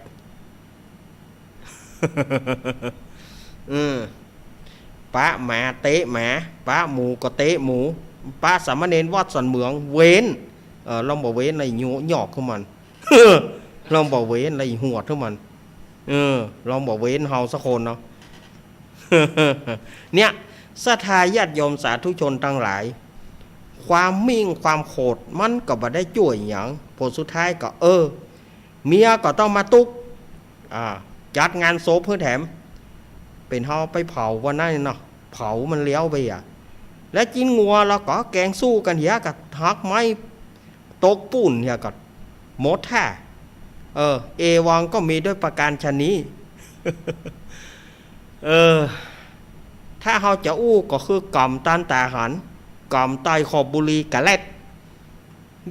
ป้าหมาเตะหมาป้าหมูก็เตะหมูป้าสามเณรวัดสันเหมืองเว้นลองบอกเว้นในหยอกของมันลองบอกเว้นในหัวของมันลองบอกเว้นเฮาสักคนเนาะเนี่ยศรัทธาญาติโยมสาธุชนทั้งหลายความมิ่งความโขดมันก็บ่ได้จ่วยอย่างผลสุดท้ายก็เมียก็ต้องมาตุกจัดงานโซเพื่อแถมเป็นเฮาไปเผาวันนั้นเนาะเผามันเลี้ยวไปและกินงัวเราก็แกงสู้กันเหี้ยกับหักไม้ตกปุ่นเหี้ยกับหมดท่าเอวังก็มีด้วยประการชนี้ ถ้าเฮาจะอู้ก็คือกรรมตันตาหันกรรมใต้ขอบบุรีกะเล็ด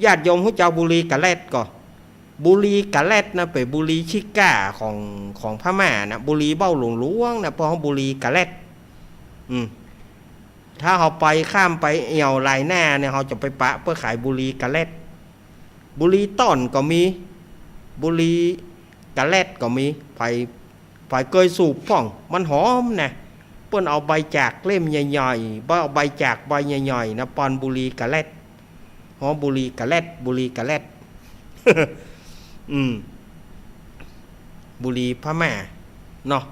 ญาติโยมเขาเจ้าบุรีกะเล็ดก็บุรีกะเล็ดนะเป็นบุรีชิก้าของพม่านะบุรีเบ้าหลวงล้วงนะเพราะเขาบุรีกะเล็ดถ้าเขาไปข้ามไปเอี่ยวลายหน้าเนี่ยเขาจะไปปะเพื่อขายบุรีกะเล็ดบุรีต้นก็มีบุรีกะเล็ดก็มีไผ่เกยสูบพ่องมันหอมนะเปิ้นเอาใบจากเล่มใหญ่ๆเอาใบจากใบใหญ่ๆนะปอนบุรีกะเล็ดหอมบุรีกะเล็ดบุรีกะเล็ด บุรีพม่าเนาะ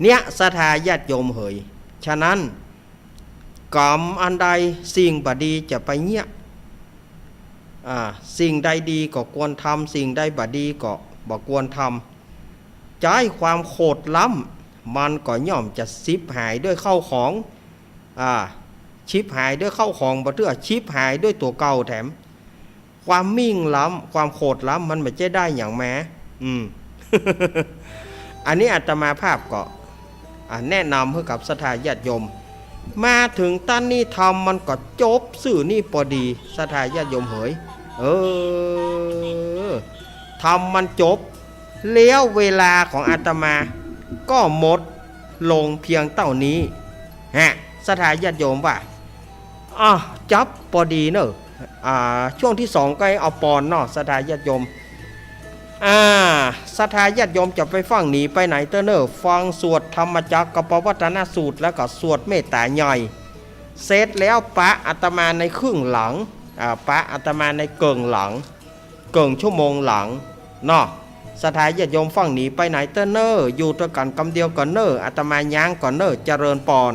เนี่ยศรัทธาญาติโยมเหยฉะนั้นกรรมอันใดสิ่งบดีจะไปเงี้ยสิ่งใดดีก็ควรทำสิ่งใดบดีก็บ่ควรทำใจความโคตรล้ำมันก็ย่อมจะชิบหายด้วยเข้าของชิบหายด้วยเข้าของบ่เทื่อชิบหายด้วยตัวเก่าแถมความมิ่งล้ำความโคตรล้ำมันไม่ใช่ได้อย่างแม้ อันนี้อาตมาภาพก็แนะนำให้กับศรัทธาญาติโยมมาถึงตั้นนี่ทำมันก็จบสื่อนี่พอดีศรัทธาญาติโยมเหยทำมันจบแล้วเวลาของอาตมาก็หมดลงเพียงเท่านี้ศรัทธาญาติโยมว่าจับพอดีเนอะช่วงที่2ก็เอาปอนเนาะศรัทธาญาติโยมศรัทธาญาติโยมจะไปฟังหนีไปไหนเตอร์เนอร์ฟังสวดธรรมจักรกับปวัตตนสูตรแล้วก็สวดเมตตาใหญ่เสร็จแล้วปะอาตมาในครึ่งหลังปะอาตมาในเกิงหลังเกิงชั่วโมงหลังเนาะศรัทธาญาติโยมฟังหนีไปไหนเตอร์เนอร์อยู่ตัวกันกำเดียวก่อนเนอร์อาตมาย่างก่อนเนอร์เจริญปอน